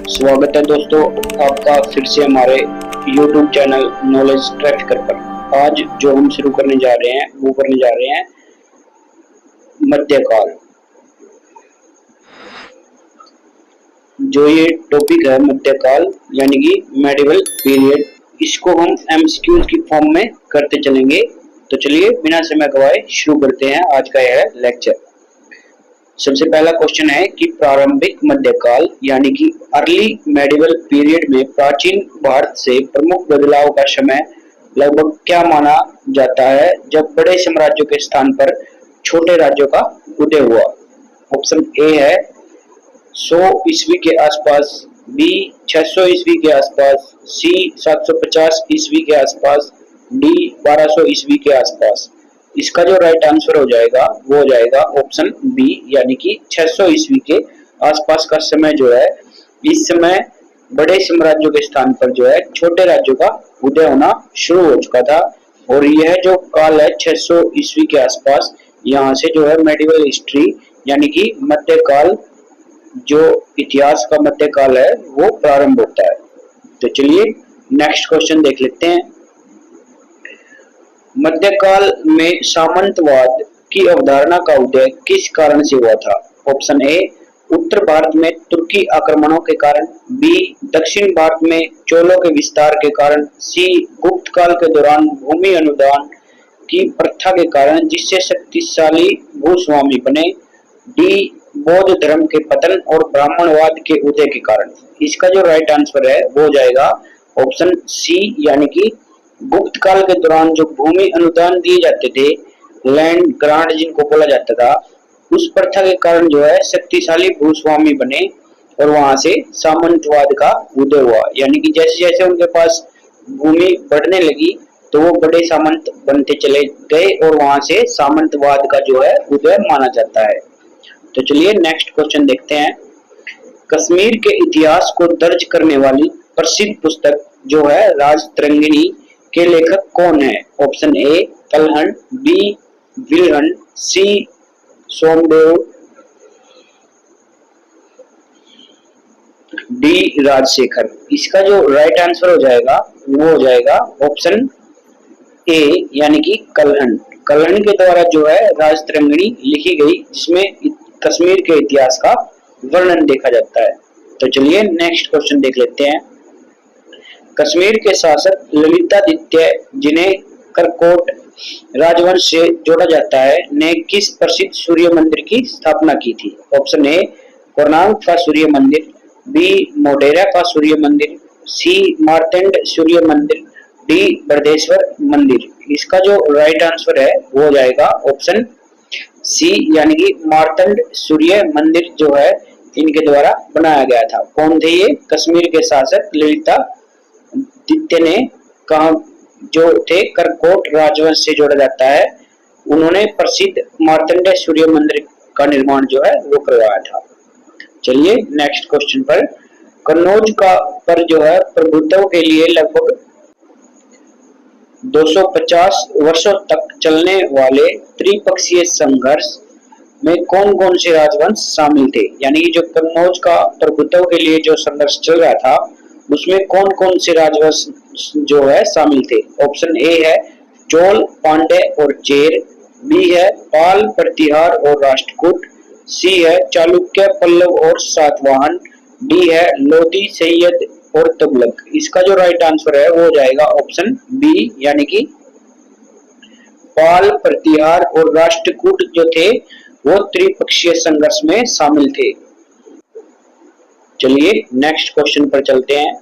स्वागत है दोस्तों आपका फिर से हमारे YouTube चैनल नॉलेज ट्रैफिकर पर। आज जो हम शुरू करने जा रहे हैं वो करने जा रहे हैं मध्यकाल। जो ये टॉपिक है मध्यकाल यानी कि मेडिवल पीरियड, इसको हम एमसीक्यूज की फॉर्म में करते चलेंगे। तो चलिए बिना समय गवाए शुरू करते हैं आज का यह लेक्चर। सबसे पहला क्वेश्चन है कि प्रारंभिक मध्यकाल यानी कि अर्ली मेडिवल पीरियड में प्राचीन भारत से प्रमुख बदलाव का समय लगभग क्या माना जाता है जब बड़े साम्राज्यों के स्थान पर छोटे राज्यों का उदय हुआ। ऑप्शन ए है 100 ईस्वी के आसपास, बी 600 ईस्वी के आसपास, सी 750 ईस्वी के आसपास, डी 1200 ईस्वी के आसपास। इसका जो राइट आंसर हो जाएगा वो हो जाएगा ऑप्शन बी यानी कि 600 ईस्वी के आसपास का समय जो है, इस समय बड़े साम्राज्यों के स्थान पर जो है छोटे राज्यों का उदय होना शुरू हो चुका था। और यह जो काल है 600 ईस्वी के आसपास, यहाँ से जो है मेडिवल हिस्ट्री यानी कि मध्यकाल, जो इतिहास का मध्यकाल है वो प्रारंभ होता है। तो चलिए नेक्स्ट क्वेश्चन देख लेते हैं। मध्यकाल में सामंतवाद की अवधारणा का उदय किस कारण से हुआ था। ऑप्शन ए उत्तर भारत में तुर्की आक्रमणों के कारण, बी दक्षिण भारत में चोलों के विस्तार के कारण, सी गुप्त काल के दौरान भूमि अनुदान की प्रथा के कारण जिससे शक्तिशाली भूस्वामी बने, डी बौद्ध धर्म के पतन और ब्राह्मणवाद के उदय के कारण। इसका जो राइट आंसर है वो हो जाएगा ऑप्शन सी यानी कि गुप्त काल के दौरान जो भूमि अनुदान दिए जाते थे, लैंड ग्रांट जिनको बोला जाता था, उस प्रथा के कारण जो है शक्तिशाली भूस्वामी बने और वहां से सामंतवाद का उदय हुआ। यानी कि जैसे जैसे उनके पास भूमि बढ़ने लगी तो वो बड़े सामंत बनते चले गए और वहां से सामंतवाद का जो है उदय माना जाता है। तो चलिए नेक्स्ट क्वेश्चन देखते हैं। कश्मीर के इतिहास को दर्ज करने वाली प्रसिद्ध पुस्तक जो है राजतरंगिणी के लेखक कौन है। Option a Kalhana, b Bilhana, c Somadeva, d Rajashekhara. इसका जो राइट आंसर हो जाएगा वो हो जाएगा ऑप्शन ए यानी कि कलहण। कलहण के द्वारा जो है राजतरंगिणी लिखी गई, जिसमें कश्मीर के इतिहास का वर्णन देखा जाता है। तो चलिए नेक्स्ट क्वेश्चन देख लेते हैं। कश्मीर के शासक ललितादित्य, जिन्हें करकोट राजवंश से जोड़ा जाता है, ने किस प्रसिद्ध सूर्य मंदिर की स्थापना की थी। ऑप्शन ए कोणार्क का सूर्य मंदिर, बी मोढेरा का सूर्य मंदिर, सी मार्तंड सूर्य मंदिर, डी बृहदेश्वर मंदिर। इसका जो राइट आंसर है वो हो जाएगा ऑप्शन सी यानी कि मार्तंड सूर्य मंदिर जो है इनके द्वारा बनाया गया था। कौन थे ये? कश्मीर के शासक ललिता दित्य ने कहा, जो थे करकोट राजवंश से जोड़ा जाता है, उन्होंने प्रसिद्ध मार्तंड सूर्य मंदिर का निर्माण जो है वो करवाया था। चलिए नेक्स्ट क्वेश्चन पर। कन्नौज का पर जो है प्रभुत्व के लिए लगभग 250 वर्षों तक चलने वाले त्रिपक्षीय संघर्ष में कौन कौन से राजवंश शामिल थे। यानी कि जो कन्नौज का प्रभुत्व के लिए जो संघर्ष चल रहा था उसमें कौन कौन से राजवंश जो है शामिल थे। ऑप्शन ए है चोल, पांड्य और चेर, बी है पाल, प्रतिहार और राष्ट्रकूट, सी है चालुक्य, पल्लव और सातवाहन, डी है लोधी, सैयद और तुगलक। इसका जो राइट आंसर है वो हो जाएगा ऑप्शन बी यानी कि पाल, प्रतिहार और राष्ट्रकूट जो थे वो त्रिपक्षीय संघर्ष में शामिल थे। चलिए नेक्स्ट क्वेश्चन पर चलते हैं।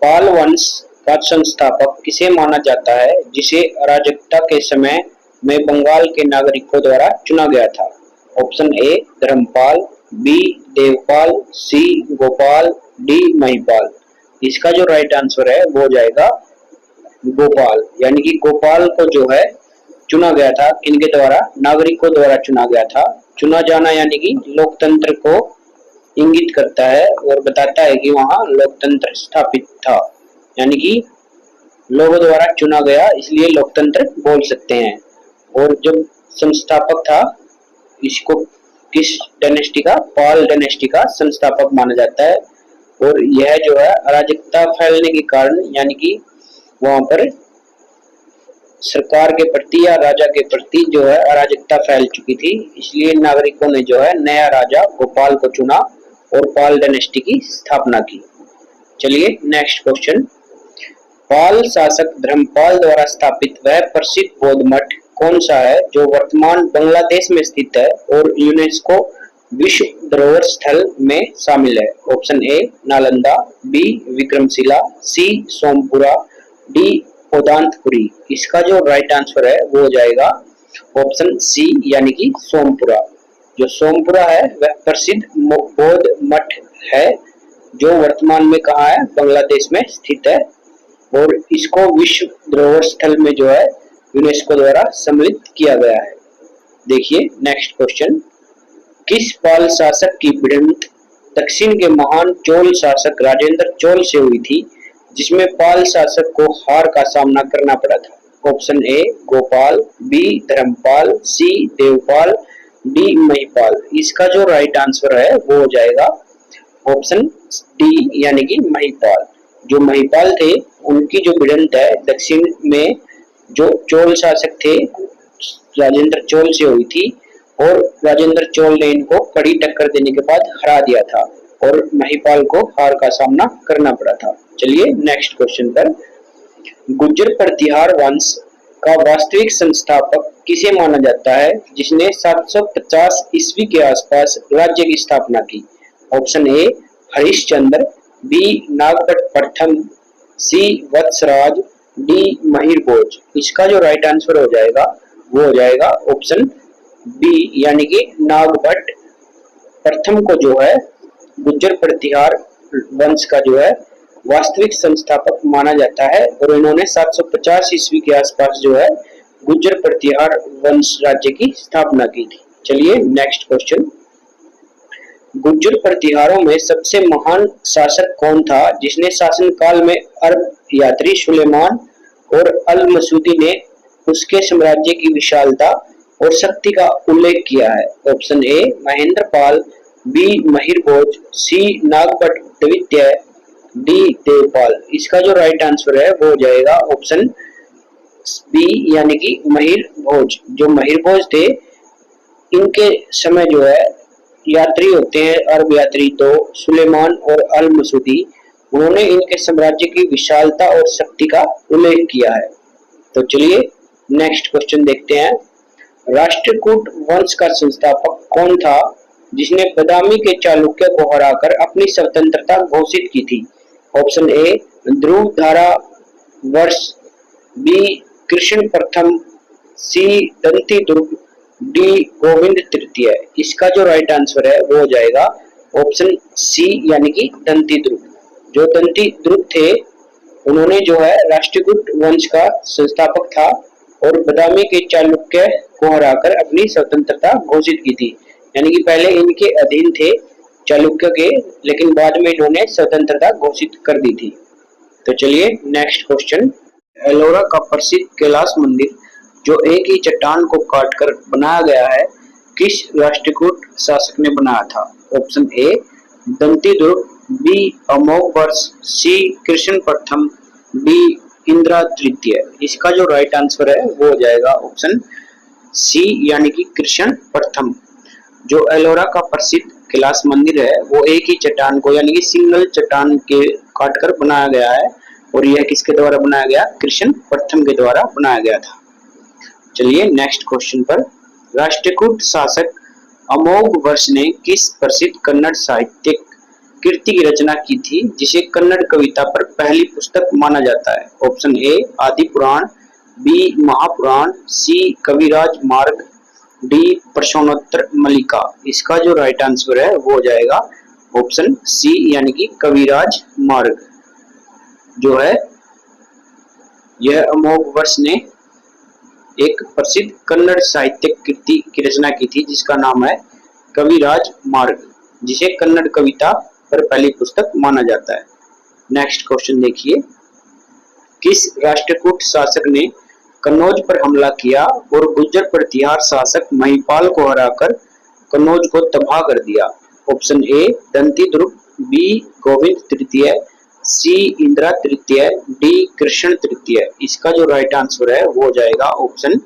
पाल वंश का संस्थापक किसे माना जाता है जिसे अराजकता के समय में बंगाल के नागरिकों द्वारा चुना गया था। Option A Dharmapal, B Devpal, C Gopal, D Mahipal. इसका जो राइट आंसर है वो हो जाएगा गोपाल। यानी कि गोपाल को जो है चुना गया था, इनके द्वारा नागरिकों द्वारा चुना गया था। चुना जाना यानी कि लोकतंत्र को इंगित करता है और बताता है कि वहां लोकतंत्र स्थापित था। यानी कि लोगों द्वारा चुना गया, इसलिए लोकतंत्र बोल सकते हैं। और जब संस्थापक था, इसको किस डायनेस्टी का? पाल डायनेस्टी का संस्थापक माना जाता है। और यह जो है अराजकता फैलने के कारण, यानी कि वहां पर सरकार के प्रति या राजा के प्रति जो है अराजकता फैल चुकी थी, इसलिए नागरिकों ने जो है नया राजा गोपाल को चुना और पाल डायनेस्टी की स्थापना की। चलिए नेक्स्ट क्वेश्चन, पाल शासक धर्मपाल द्वारा स्थापित वह प्रसिद्ध बौद्ध मठ कौन सा है जो वर्तमान बांग्लादेश में स्थित है और यूनेस्को विश्व धरोहर स्थल में शामिल है? Option a Nalanda, b Vikramashila, c Somapura, d Odantapuri. इसका जो राइट आंसर है वो हो जाएगा ऑप्शन सी यानी कि सोमपुरा। जो सोमपुरा है वह प्रसिद्ध बौद्ध मठ है जो वर्तमान में कहाँ है, बांग्लादेश में स्थित है और इसको विश्व धरोहर स्थल में जो है यूनेस्को द्वारा सम्मिलित किया गया है। देखिए नेक्स्ट क्वेश्चन, किस पाल शासक की भिड़ंत दक्षिण के महान चोल शासक राजेंद्र चोल से हुई थी जिसमें पाल शासक को हार का सामना करना पड़ा था? Option A Gopal, B Dharmapal, C Devpal, D Mahipal. इसका जो राइट आंसर है वो हो जाएगा ऑप्शन डी यानी कि महिपाल। जो महिपाल थे उनकी जो भिड़ंत है दक्षिण में जो चोल शासक थे राजेंद्र चोल से हुई थी और राजेंद्र चोल ने इनको कड़ी टक्कर देने के बाद हरा दिया था और महिपाल को हार का सामना करना पड़ा था। चलिए नेक्स्ट क्वेश्चन पर, गुर्जर प्रतिहार वंश का वास्तविक संस्थापक किसे माना जाता है जिसने 750 ईस्वी के आसपास राज्य की स्थापना की? Option A Harishchandra, B Nagabhata प्रथम, सी वत्सराज, डी महिरभोज। इसका जो राइट आंसर हो जाएगा वो हो जाएगा ऑप्शन बी यानी कि नागभट्ट प्रथम को जो है गुर्जर प्रतिहार वंश का जो है वास्तविक संस्थापक माना जाता है और इन्होंने 750 ईस्वी के आसपास जो है गुर्जर प्रतिहार वंश राज्य की स्थापना की थी। चलिए नेक्स्ट क्वेश्चन, गुर्जर प्रतिहारों में सबसे महान शासक कौन था जिसने शासनकाल में अरब यात्री सुलेमान और अल मसूदी ने उसके साम्राज्य की विशालता और शक्ति का उल्लेख किया है? Option a Mahendra Pal, b Mihirbhoj, c Nagabhata द्वितीय, डी देवपाल। इसका जो राइट आंसर है वो हो जाएगा ऑप्शन बी यानी कि महिरभोज। जो महिरभोज थे इनके समय जो है यात्री होते हैं अरब यात्री, तो सुलेमान और अल मसूदी, उन्होंने इनके साम्राज्य की विशालता और शक्ति का उल्लेख किया है। तो चलिए नेक्स्ट क्वेश्चन देखते हैं, राष्ट्रकूट वंश का संस्थापक कौन था जिसने बदामी के चालुक्य को हराकर अपनी स्वतंत्रता घोषित की थी? ऑप्शन ए ध्रुव धारा वर्ष, बी कृष्ण प्रथम, सी दंती दुर्ग, डी गोविंद तृतीय। इसका जो राइट आंसर है वो हो जाएगा ऑप्शन सी यानी कि दंती दुर्ग। जो दंती दुर्ग थे उन्होंने जो है राष्ट्रकूट वंश का संस्थापक था और बदामी के चालुक्य को हराकर अपनी स्वतंत्रता घोषित की थी, यानी कि पहले इनके अधीन थे चालुक्य के, लेकिन बाद में इन्होंने स्वतंत्रता घोषित कर दी थी। तो चलिए नेक्स्ट क्वेश्चन, एलोरा का प्रसिद्ध कैलाश मंदिर जो एक ही चट्टान को काटकर बनाया गया है किस राष्ट्रकूट शासक ने बनाया था? Option A Danti Durga, B अमोघ वर्ष, सी कृष्ण प्रथम, डी इंद्रा तृतीय। इसका जो राइट आंसर है वो हो जाएगा ऑप्शन सी यानी कि कृष्ण प्रथम। जो एलोरा का प्रसिद्ध कैलाश मंदिर है वो एक ही चट्टान को यानी कि सिंगल चट्टान के काटकर बनाया गया है और यह किसके द्वारा बनाया गया? कृष्ण प्रथम के द्वारा बनाया गया था। चलिए नेक्स्ट क्वेश्चन पर, राष्ट्रकूट शासक अमोघ वर्ष ने किस प्रसिद्ध कन्नड़ साहित्यिक कृति की रचना की थी जिसे कन्नड़ कविता पर पहली पुस्तक माना जाता है? ऑप्शन ए आदि पुराण, बी महापुराण, सी कविराज मार्ग, डी प्रश्नोत्तर मल्लिका। इसका जो राइट आंसर है वो हो जाएगा ऑप्शन सी यानी कि कविराज मार्ग। जो है यह अमोघ वर्ष ने एक प्रसिद्ध कन्नड़ साहित्यिक कृति की रचना की थी जिसका नाम है कविराज मार्ग, जिसे कन्नड़ कविता पर पहली पुस्तक माना जाता है। नेक्स्ट क्वेश्चन देखिए, किस राष्ट्रकूट शासक ने कन्नौज पर हमला किया और गुर्जर प्रतिहार शासक महिपाल को हराकर कन्नौज को तबाह कर दिया? Option A Danti Durga, B Govind तृतीय, सी इंदिरा तृतीय, डी कृष्ण तृतीय। इसका जो राइट आंसर है वो हो जाएगा ऑप्शन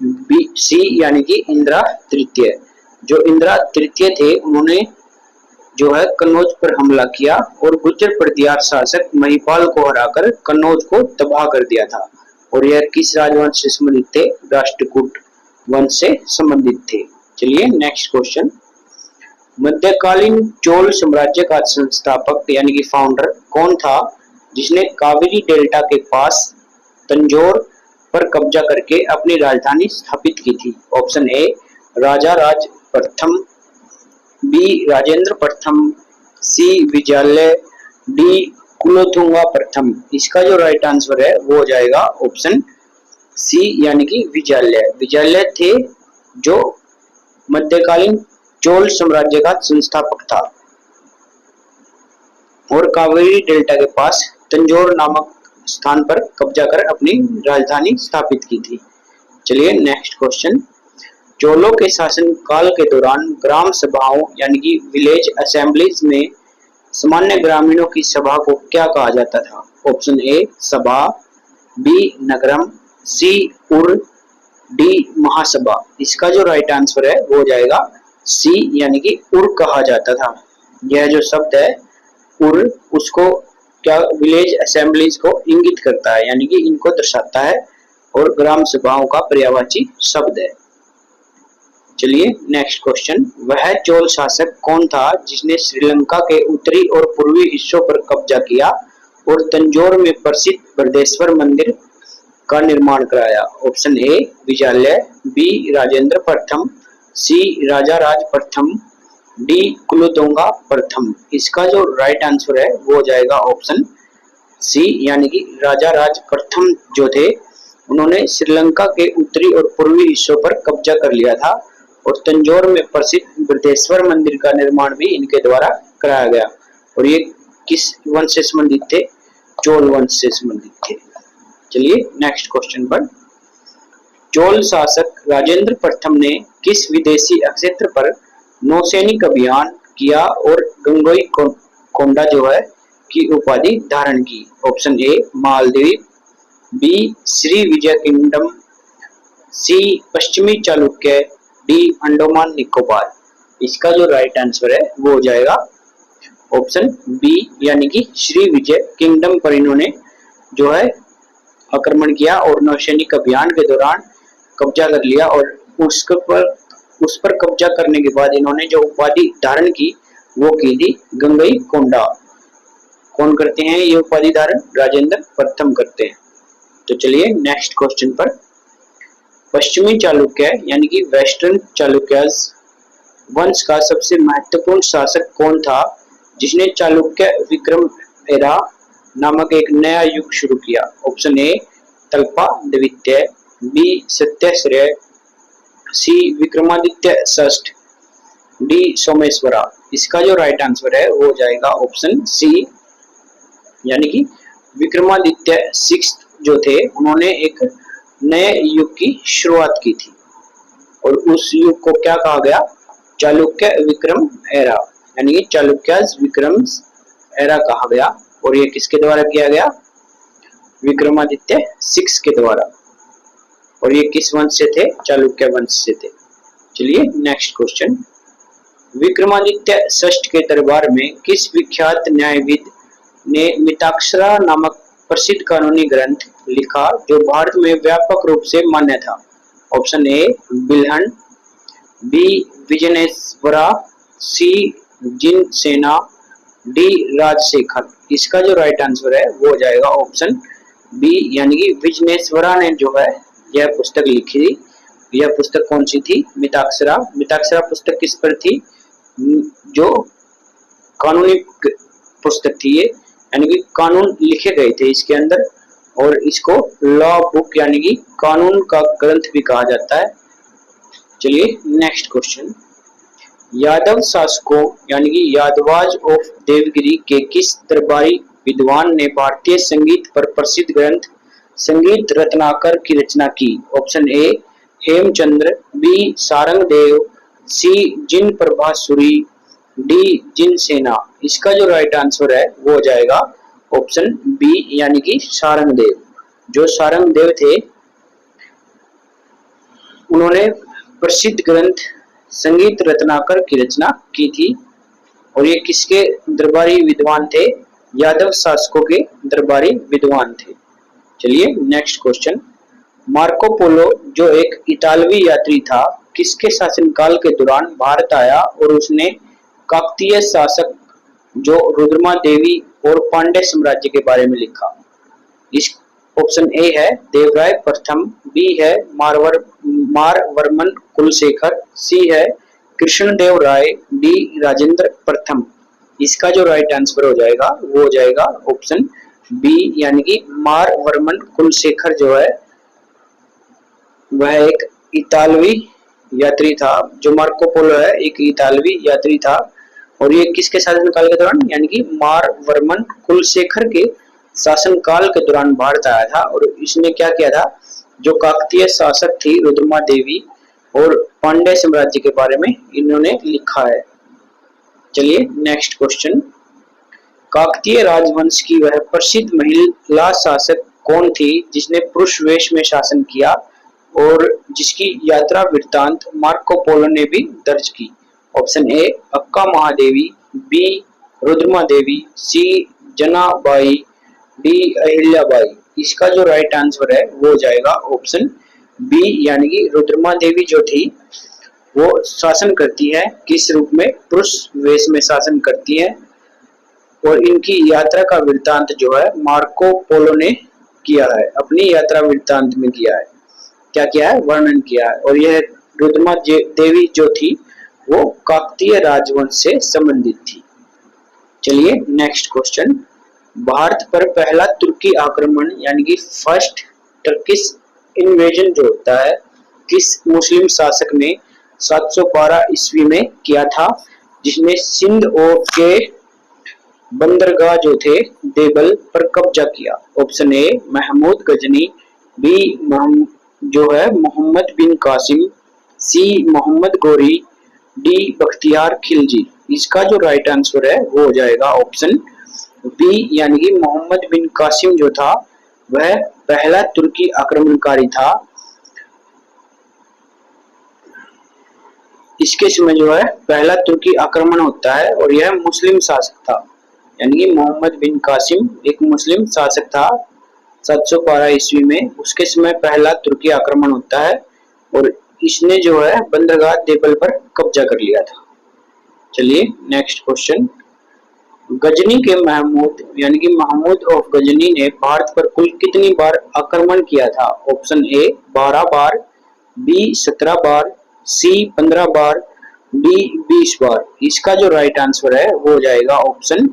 बी सी यानी कि इंदिरा तृतीय। जो इंदिरा तृतीय थे उन्होंने जो है कन्नौज पर हमला किया और गुर्जर प्रतिहार शासक महिपाल को हराकर कन्नौज को तबाह कर दिया था। और यह किस राजवंश से संबंधित थे? राष्ट्रकूट वंश से संबंधित थे। चलिए नेक्स्ट क्वेश्चन, मध्यकालीन चोल साम्राज्य का संस्थापक यानी कि फाउंडर कौन था जिसने कावेरी डेल्टा के पास तंजौर पर कब्जा करके अपनी राजधानी स्थापित की थी? ऑप्शन ए राजा राज प्रथम, बी राजेंद्र प्रथम, सी विजयालय, डी कुलोथुंगा प्रथम। इसका जो राइट आंसर है वो हो जाएगा ऑप्शन सी यानी कि विजयालय। विजयालय थे जो मध्यकालीन चोल साम्राज्य का संस्थापक था और कावेरी डेल्टा के पास तंजौर नामक स्थान पर कब्जा कर अपनी राजधानी स्थापित की थी। चलिए नेक्स्ट क्वेश्चन, चोलों के शासन काल के दौरान ग्राम सभाओं यानी कि विलेज असेंबलीज में सामान्य ग्रामीणों की सभा को क्या कहा जाता था? ऑप्शन ए सभा, बी नगरम, सी उर, डी महासभा। इसका जो राइट आंसर है वो हो जाएगा सी यानी कि उर कहा जाता था। यह जो शब्द है उर उसको क्या विलेज असेंबलीज को इंगित करता है यानी कि इनको दर्शाता है और ग्राम सभाओं का पर्यायवाची शब्द है। चलिए नेक्स्ट क्वेश्चन, वह चोल शासक कौन था जिसने श्रीलंका के उत्तरी और पूर्वी हिस्सों पर कब्जा किया और तंजौर में प्रसिद्ध बृहदेश्वर मंदिर का निर्माण कराया? Option A Vijayalaya, B Rajendra प्रथम, सी राजा राज प्रथम, डी कुलोथुंगा प्रथम। इसका जो राइट आंसर है वो हो जाएगा ऑप्शन सी यानी कि राजा राज प्रथम जो थे उन्होंने श्रीलंका के उत्तरी और पूर्वी हिस्सों पर कब्जा कर लिया था और तंजौर में प्रसिद्ध बृहदेश्वर मंदिर का निर्माण भी इनके द्वारा कराया गया। और ये किस वंश से संबंधित थे? चोल वंश से संबंधित थे। चलिए नेक्स्ट क्वेश्चन पर, चोल शासक राजेंद्र प्रथम ने किस विदेशी क्षेत्र पर नौसैनिक अभियान किया और गंगोई कोंडा जो है की उपाधि धारण की? Option a Maldives, b Shri Vijay kingdom, c पश्चिमी चालुक्य, डी अंडमान निकोबार। इसका जो राइट आंसर है वो हो जाएगा ऑप्शन बी यानी कि श्री विजय किंगडम पर इन्होंने जो है आक्रमण किया और नौसैनिक अभियान के दौरान कब्जा कर लिया और उस पर कब्जा करने के बाद इन्होंने जो उपाधि धारण की वो की थी गंगई कोंडा। कौन करते हैं ये उपाधि धारण? राजेंद्र प्रथम करते हैं। तो चलिए नेक्स्ट क्वेश्चन पर, पश्चिमी चालुक्य यानी कि वेस्टर्न चालुक्यज वंश का सबसे महत्वपूर्ण शासक कौन था जिसने चालुक्य विक्रम एरा नामक एक नया युग शुरू किया? ऑप्शन ए तल्पा द्वितीय, बी सत्यश्रय, सी विक्रमादित्य षष्ठ, डी सोमेश्वरा। इसका जो राइट आंसर है वो हो जाएगा ऑप्शन सी यानी कि विक्रमादित्य सिक्स्थ जो थे उन्होंने एक नए युग की शुरुआत की थी और उस युग को क्या कहा गया? चालुक्य विक्रम एरा यानी कि चालुक्याज विक्रम एरा कहा गया। और ये किसके द्वारा किया गया? विक्रमादित्य सिक्स के द्वारा। और ये किस वंश से थे? चालुक्य वंश से थे। चलिए नेक्स्ट क्वेश्चन, विक्रमादित्य षष्ठ के दरबार में किस विख्यात न्यायविद ने मिताक्षरा नामक प्रसिद्ध कानूनी ग्रंथ लिखा जो भारत में व्यापक रूप से मान्य था? ऑप्शन ए बिल्हन, बी विजयनेश्वरा, सी जिन सेना, डी राजशेखर। इसका जो राइट आंसर है वो हो जाएगा ऑप्शन बी यानी कि विजयनेश्वरा ने जो है यह पुस्तक लिखी थी। यह पुस्तक कौन सी थी? मिताक्षरा। मिताक्षरा पुस्तक किस पर थी? जो कानूनी पुस्तक थी ये यानी कि कानून लिखे गए थे इसके अंदर और इसको लॉ बुक यानी कि कानून का ग्रंथ भी कहा जाता है। चलिए नेक्स्ट क्वेश्चन, यादव शासकों यानी कि यादवाज ऑफ देवगिरी के किस दरबारी विद्वान ने भारतीय संगीत पर प्रसिद्ध ग्रंथ संगीत रत्नाकर की रचना की? Option a Hemchandra, b Sharangdev, c Jin Prabhasuri, d Jinasena. इसका जो राइट आंसर है वो हो जाएगा ऑप्शन बी यानी कि सारंगदेव। जो सारंगदेव थे उन्होंने प्रसिद्ध ग्रंथ संगीत रत्नाकर की रचना की थी और ये किसके दरबारी विद्वान थे? यादव शासकों के दरबारी विद्वान थे। चलिए नेक्स्ट क्वेश्चन। मार्को पोलो जो एक इतालवी यात्री था किसके शासनकाल के दौरान भारत आया और उसने काकतीय शासक जो रुद्रमा देवी और पांड्य साम्राज्य के बारे में लिखा? इस ऑप्शन ए है देवराय प्रथम, बी है मारवर्मन कुलशेखर, सी है कृष्णदेव राय, डी राजेंद्र प्रथम। इसका जो राइट आंसर हो जाएगा वो हो जाएगा ऑप्शन बी यानी कि मारवर्मन कुलशेखर जो है वह एक इतालवी यात्री था। जो मार्को पोलो है एक इतालवी यात्री था और ये किसके शासनकाल के दौरान यानी कि मारवर्मन कुलशेखर के शासनकाल के दौरान भारत आया था और इसने क्या किया था? जो काकतीय शासक थी रुद्रमा देवी और पांड्य साम्राज्य के बारे में इन्होंने लिखा है। चलिए नेक्स्ट क्वेश्चन। काकतीय राजवंश की वह प्रसिद्ध महिला शासक कौन थी जिसने पुरुष वेश में शासन किया और जिसकी यात्रा वृत्तांत मार्को पोलो ने भी दर्ज की? ऑप्शन ए अक्का महादेवी, बी रुद्रमा देवी, सी जनाबाई, डी अहिल्याबाई। इसका जो राइट आंसर है वो हो जाएगा ऑप्शन बी यानी कि रुद्रमा देवी जो थी वो शासन करती है किस रूप में? पुरुष वेश में शासन करती है और इनकी यात्रा का वृत्तांत जो है मार्को पोलो ने किया है, अपनी यात्रा वृत्तांत में किया है। क्या किया है? वर्णन किया है। और यह रुद्रमा देवी जो थी वो काकतीय राजवंश से संबंधित थी। चलिए नेक्स्ट क्वेश्चन। भारत पर पहला तुर्की आक्रमण यानी कि फर्स्ट टर्किश इन्वेजन जो होता है किस मुस्लिम शासक ने 712 ईस्वी में किया था जिसने सिंध के बंदरगाह जो थे देवल पर कब्जा किया? Option A Mahmud Ghazni, B जो है मोहम्मद बिन कासिम, सी मोहम्मद गोरी, डी बख्तियार खिलजी। इसका जो राइट आंसर है वो हो जाएगा ऑप्शन बी यानी कि मोहम्मद बिन कासिम जो था वह पहला तुर्की आक्रमणकारी था। इसके समय जो है पहला तुर्की आक्रमण होता है और यह मुस्लिम शासक था यानी कि मोहम्मद बिन कासिम एक मुस्लिम शासक था 712 ईस्वी में। उसके समय पहला तुर्की आक्रमण होता है और इसने जो है बंदरगाह देवल पर कब्जा कर लिया था। चलिए नेक्स्ट क्वेश्चन। गजनी के महमूद यानी कि महमूद ऑफ गजनी ने भारत पर कुल कितनी बार आक्रमण किया था? ऑप्शन ए 12 बार, बी 17 बार, सी 15 बार, डी 20 बार। इसका जो राइट आंसर है वो हो जाएगा ऑप्शन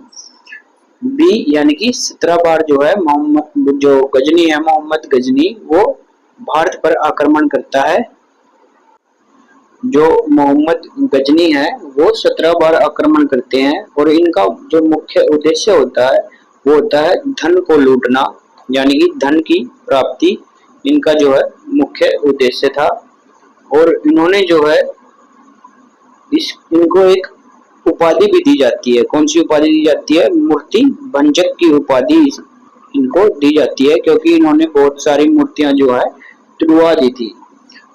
बी यानी कि 17 बार जो है मोहम्मद जो गजनी है मोहम्मद गजनी वो भारत पर आक्रमण करता है। जो मोहम्मद गजनी है वो 17 बार आक्रमण करते हैं और इनका जो मुख्य उद्देश्य होता है वो होता है धन को लूटना यानी कि धन की प्राप्ति इनका जो है मुख्य उद्देश्य था। और इन्होंने जो है इनको एक उपाधि भी दी जाती है। कौन सी उपाधि दी जाती है? मूर्ति भंजक की उपाधि इनको दी जाती है क्योंकि इन्होंने बहुत सारी मूर्तियां जो है तुड़वा दी थी।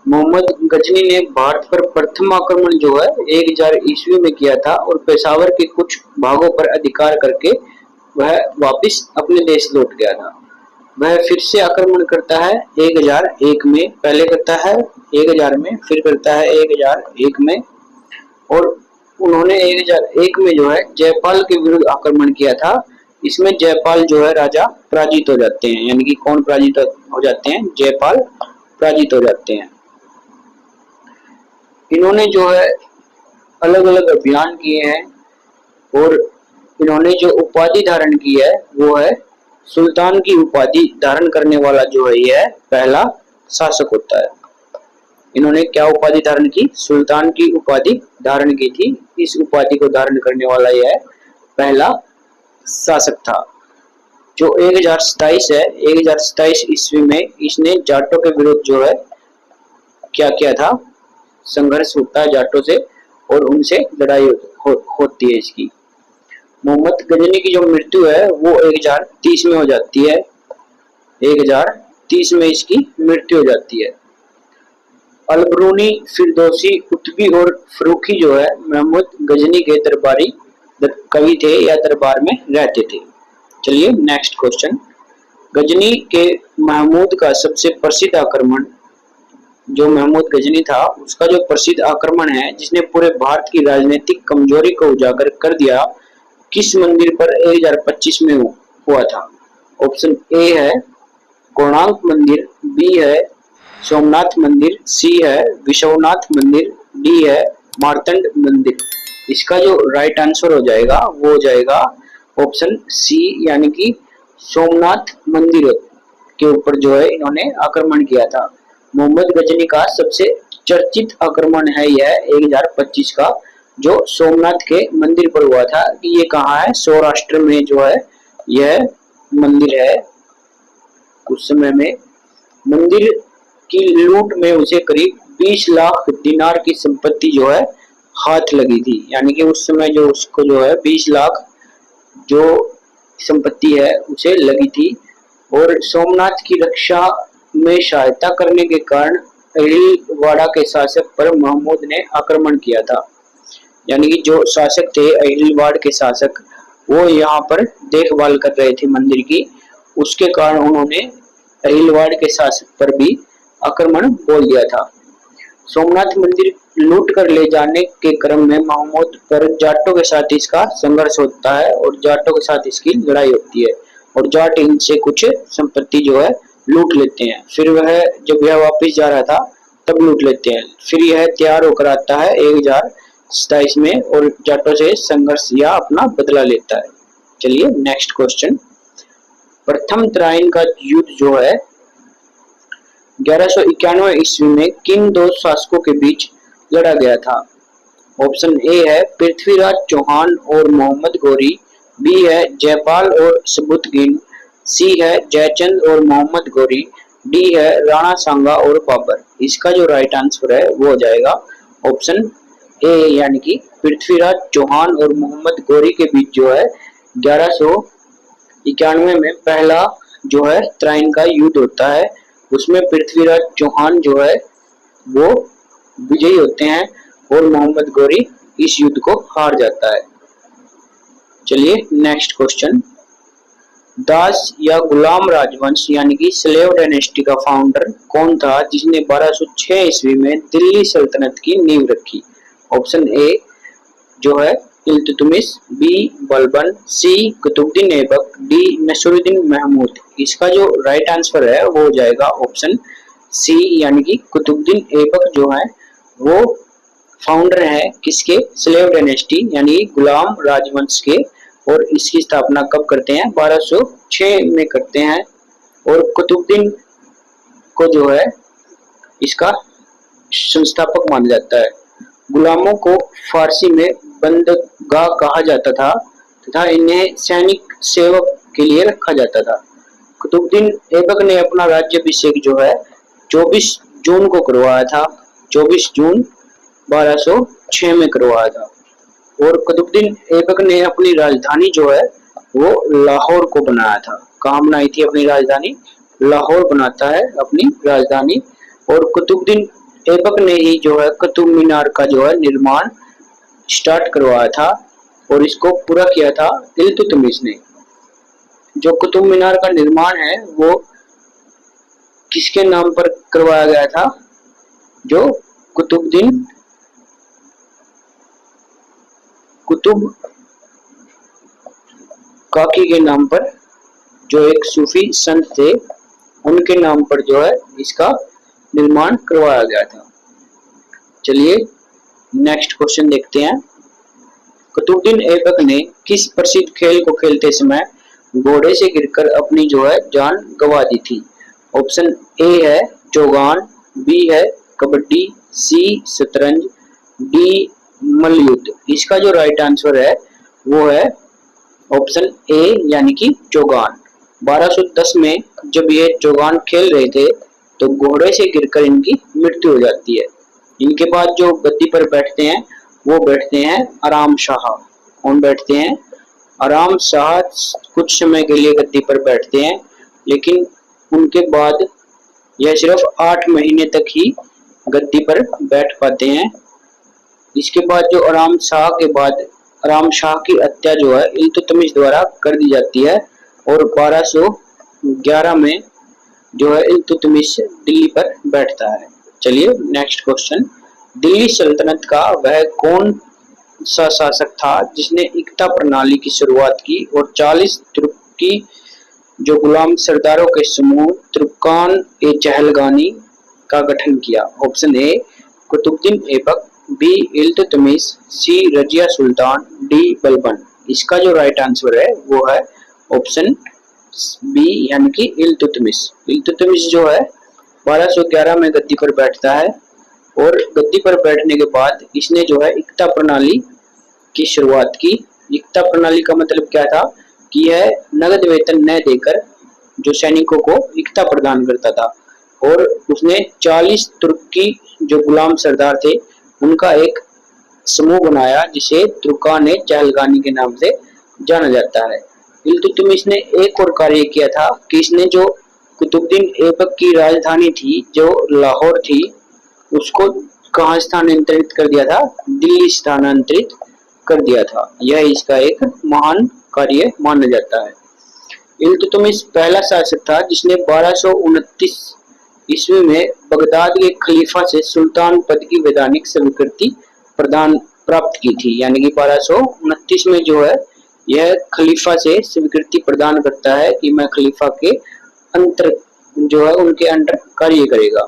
मोहम्मद गजनी ने भारत पर प्रथम आक्रमण जो है 1000 ईस्वी में किया था और पेशावर के कुछ भागों पर अधिकार करके वह वापस अपने देश लौट गया था। वह फिर से आक्रमण करता है 1001 में, पहले करता है 1000 में, फिर करता है 1001 में और उन्होंने 1001 में जो है जयपाल के विरुद्ध आक्रमण किया था। इसमें जयपाल जो है राजा पराजित हो जाते हैं यानी कि कौन पराजित हो जाते हैं? जयपाल पराजित हो जाते हैं। इन्होंने जो है अलग अलग अभियान किए हैं और इन्होंने जो उपाधि धारण की है वो है सुल्तान की उपाधि धारण करने वाला जो है यह पहला शासक होता है। इन्होंने क्या उपाधि धारण की? सुल्तान की उपाधि धारण की थी। इस उपाधि को धारण करने वाला यह पहला शासक था। जो 1027 है 1027 ईस्वी में इसने जाटों के विरुद्ध जो है क्या किया था? संघर्ष होता है जाटों से और उनसे लड़ाई होती है। होती है इसकी। मोहम्मद गजनी की जो मृत्यु है वो 1030 में हो जाती है। 1030 में इसकी मृत्यु हो जाती है। अलबरूनी, फिरदौसी, कुतुबी और फरूखी जो है मोहम्मद गजनी के दरबारी कवि थे या दरबार में रहते थे। चलिए नेक्स्ट क्वेश्चन। गजनी के महमूद का सबसे प्रसिद्ध आक्रमण, जो महमूद गजनी था उसका जो प्रसिद्ध आक्रमण है जिसने पूरे भारत की राजनीतिक कमजोरी को उजागर कर दिया, किस मंदिर पर 1025 में हुआ था? ऑप्शन ए है कोणार्क मंदिर, बी है सोमनाथ मंदिर, सी है विश्वनाथ मंदिर, डी है मार्तंड मंदिर। इसका जो राइट आंसर हो जाएगा वो हो जाएगा ऑप्शन सी, यानी कि सोमनाथ मंदिर के ऊपर जो है इन्होंने आक्रमण किया था। मोहम्मद गजनी का सबसे चर्चित आक्रमण है यह 1025 का, जो सोमनाथ के मंदिर पर हुआ था। कि ये कहाँ है? सौराष्ट्र में जो है यह मंदिर है। उस समय में मंदिर की लूट में उसे करीब 20 लाख दिनार की संपत्ति जो है हाथ लगी थी, यानी कि उस समय जो उसको जो है 20 लाख जो संपत्ति है उसे लगी थी। और सोमनाथ की रक्षा में सहायता करने के कारण अहिलवाड़ा के शासक पर महमूद ने आक्रमण किया था। यानी कि जो शासक थे अहिलवाड़ के शासक, वो यहाँ पर देखभाल कर रहे थे मंदिर की, उसके कारण उन्होंने अहिलवाड़ के शासक पर भी आक्रमण बोल दिया था। सोमनाथ मंदिर लूट कर ले जाने के क्रम में महमूद पर जाटों के साथ इसका संघर्ष होता है और जाटों के साथ इसकी लड़ाई होती है और जाट इनसे कुछ संपत्ति जो है लूट लेते हैं। फिर वह जब यह वापस जा रहा था तब लूट लेते हैं। फिर यह तैयार होकर आता है 1027 में और जाटों से संघर्ष या अपना बदला लेता है। चलिए नेक्स्ट क्वेश्चन। प्रथम तराइन का युद्ध जो है 1191 ईस्वी में किन दो शासकों के बीच लड़ा गया था? ऑप्शन ए है पृथ्वीराज चौहान और मोहम्मद गौरी, बी है जयपाल और सबुतगिन, सी है जयचंद और मोहम्मद गौरी, डी है राणा सांगा और बाबर। इसका जो राइट आंसर है वो हो जाएगा ऑप्शन ए, यानी कि पृथ्वीराज चौहान और मोहम्मद गौरी के बीच जो है 1191 में पहला जो है तराइन का युद्ध होता है। उसमें पृथ्वीराज चौहान जो है वो विजयी होते हैं और मोहम्मद गौरी इस युद्ध को हार जाता है। चलिए नेक्स्ट क्वेश्चन। दास या गुलाम राजवंश यानी कि स्लेव डायनेस्टी का फाउंडर कौन था जिसने 1206 ईस्वी में दिल्ली सल्तनत की नींव रखी? ऑप्शन ए जो है इल्तुतमिश, बी बलबन, सी कुतुबुद्दीन ऐबक, डी नसरुद्दीन महमूद। इसका जो राइट आंसर है वो हो जाएगा ऑप्शन सी, यानी कि कुतुबुद्दीन ऐबक जो है वो फाउंडर है किसके? स्लेव डायनेस्टी यानी गुलाम राजवंश के। और इसकी स्थापना कब करते हैं? 1206 में करते हैं। और कुतुबुद्दीन को जो है इसका संस्थापक माना जाता है। गुलामों को फारसी में बंदगाह कहा जाता था तथा इन्हें सैनिक सेवक के लिए रखा जाता था। कुतुबुद्दीन ऐबक ने अपना राज्याभिषेक जो है 24 जून को करवाया था, 24 जून 1206 में करवाया था। और कुतुबुद्दीन ऐबक ने अपनी राजधानी जो है वो लाहौर को बनाया था। कहाँ बनाई थी अपनी राजधानी? लाहौर बनाता है अपनी राजधानी। और कुतुबुद्दीन ऐबक ने ही जो है कुतुब मीनार का जो है निर्माण स्टार्ट करवाया था और इसको पूरा किया था इल्तुतमिश ने। जो कुतुब मीनार का निर्माण है वो किसके नाम पर करवाया गया था? जो कुतुब काकी के नाम पर, जो एक सूफी संत थे उनके नाम पर जो है इसका निर्माण करवाया गया था। चलिए नेक्स्ट क्वेश्चन देखते हैं। कुतुबुद्दीन ऐबक ने किस प्रसिद्ध खेल को खेलते समय घोड़े से गिरकर अपनी जो है जान गंवा दी थी? ऑप्शन ए है चौगान, बी है कबड्डी, सी शतरंज, डी मल्लयुद्ध। इसका जो राइट आंसर है वो है ऑप्शन ए, यानी कि चौगान। 1210 में जब ये चौगान खेल रहे थे तो घोड़े से गिरकर इनकी मृत्यु हो जाती है। इनके बाद जो गद्दी पर बैठते हैं वो बैठते हैं आराम शाह। कौन बैठते हैं? आराम शाह कुछ समय के लिए गद्दी पर बैठते हैं, लेकिन उनके बाद यह सिर्फ 8 महीने तक ही गद्दी पर बैठ पाते हैं। इसके बाद जो आराम शाह के बाद आराम शाह की हत्या जो है इल्तुतमिश द्वारा कर दी जाती है और 1211 में जो है इल्तुतमिश दिल्ली पर बैठता है। चलिए नेक्स्ट क्वेश्चन, दिल्ली सल्तनत का वह कौन सा शासक था जिसने इक्ता प्रणाली की शुरुआत की और 40 तुर्की जो गुलाम सरदारों के समूह तुर्कान-ए-चहलगानी का गठन किया? Option A Qutbuddin Aibak, B Iltutmish, C Razia Sultan, D Balban. इसका जो राइट आंसर है वो है ऑप्शन बी यानी कि इल्तुतमिश। इल्तुतमिश जो है 1211 में गद्दी पर बैठता है और गद्दी पर बैठने के बाद इसने जो है इक्ता प्रणाली की शुरुआत की। इक्ता प्रणाली का मतलब क्या था कि यह नगद वेतन न देकर जो सैनिकों को इक्ता प्रदान करता था और उसने 40 तुर्की जो गुलाम सरदार थे उनका एक समूह बनाया जिसे तुर्कान-ए-चहलगानी के नाम से जाना जाता है। इल्तुतमिश ने एक और कार्य किया था कि इसने जो कुतुबुद्दीन ऐबक की राजधानी थी जो लाहौर थी उसको कहाँ स्थानांतरित कर दिया था? दिल्ली स्थानांतरित कर दिया था। यह इसका एक महान कार्य माना जाता है। इल्तुतमिश पहला शासक था जिसने 1229 ईस्वी में बगदाद के खलीफा से सुल्तान पद की वैधानिक स्वीकृति प्रदान प्राप्त की थी। यानी कि 1229 में जो है यह खलीफा से स्वीकृति प्रदान करता है कि मैं खलीफा के अंतर जो है उनके अंडर कार्य करेगा।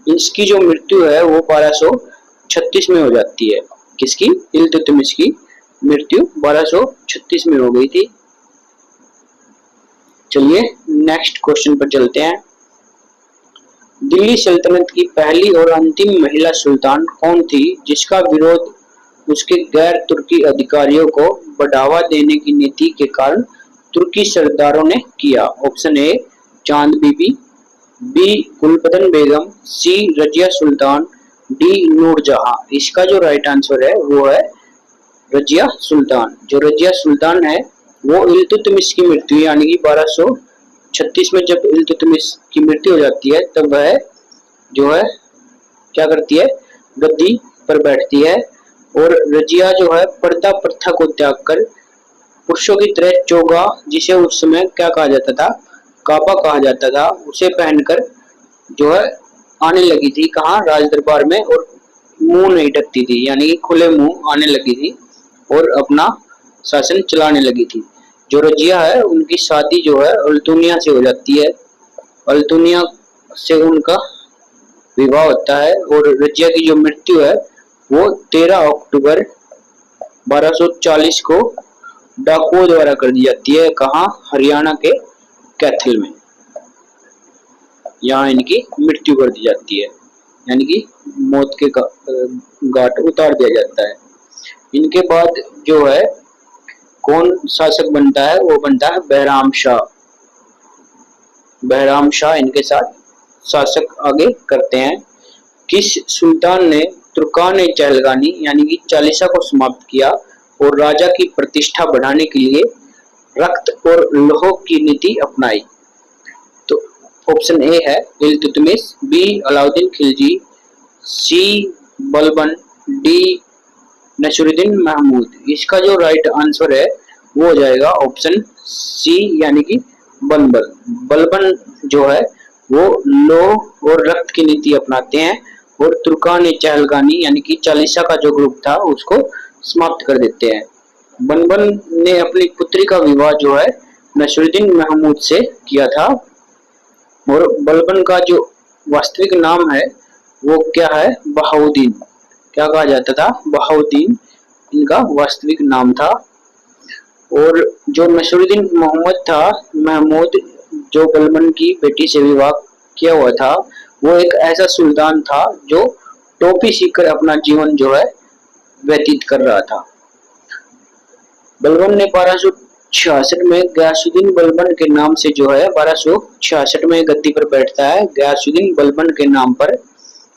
इसकी जो मृत्यु है वो 1236 में हो जाती है। किसकी? इल्तुतमिश की मृत्यु 1236 में हो गई थी। चलिए नेक्स्ट क्वेश्चन पर चलते हैं। दिल्ली सल्तनत की पहली और अंतिम महिला सुल्तान कौन थी जिसका विरोध उसके गैर तुर्की अधिकारियों को बढ़ावा देने की नीति के कारण तुर्की सरदारों ने किया? ऑप्शन ए चांद बीबी, बी गुलबदन बेगम, सी रजिया सुल्तान, डी नूरजहां। इसका जो राइट आंसर है वो है रजिया सुल्तान। जो रजिया सुल्तान है वो इल्तुतमिश की मृत्यु यानी कि 1236 में जब इल्तुतमिश की मृत्यु हो जाती है तब वह जो है क्या करती है? गद्दी पर बैठती है और रजिया जो है पर्दा प्रथा को त्याग कर पुरुषों की तरह चोगा, जिसे उस समय क्या कहा जाता था? काबा कहा जाता था, उसे पहनकर जो है आने लगी थी। कहाँ? राज दरबार में। और मुंह नहीं ढकती थी यानी कि खुले मुंह आने लगी थी और अपना शासन चलाने लगी थी। जो रजिया है उनकी शादी जो है अल्तुनिया से हो जाती है। अल्तुनिया से उनका विवाह होता है और रजिया की जो मृत्यु है वो 13 अक्टूबर 1240 को डाकुओं द्वारा कर दी जाती है। कहाँ? हरियाणा के कैथल में। यहाँ इनकी मृत्यु कर दी जाती है यानी कि मौत के घाट उतार दिया जाता है। इनके बाद जो है कौन शासक बनता है? वो बनता है बहराम शाह। बहराम शाह इनके साथ शासक आगे करते हैं। किस सुल्तान ने तुर्कान-ए-चहलगानी यानी कि चालीसा को समाप्त किया और राजा की प्रतिष्ठा बढ़ाने के लिए रक्त और लौह की नीति अपनाई? तो ऑप्शन ए है इल्तुतमिश, बी अलाउद्दीन खिलजी, सी बलबन, डी नसीरुद्दीन महमूद। इसका जो राइट आंसर है वो हो जाएगा ऑप्शन सी यानी कि बलबन। बलबन जो है वो लौह और रक्त की नीति अपनाते हैं और तुर्कान-ए-चहलगानी यानी कि चालीसा का जो ग्रुप था उसको समाप्त कर देते हैं। बलबन ने अपनी पुत्री का विवाह जो है नसीरुद्दीन महमूद से किया था और बलबन का जो वास्तविक नाम है वो क्या है? बहाउद्दीन। क्या कहा जाता था? बहाउद्दीन इनका वास्तविक नाम था। और जो नसीरुद्दीन महमूद जो बलबन की बेटी से विवाह किया हुआ था वो एक ऐसा सुल्तान था जो टोपी सीखकर अपना जीवन जो है व्यतीत कर रहा था। बलबन ने 1266 में गयासुद्दीन बलबन के नाम से जो है 1266 में गद्दी पर बैठता है। गयासुद्दीन बलबन के नाम पर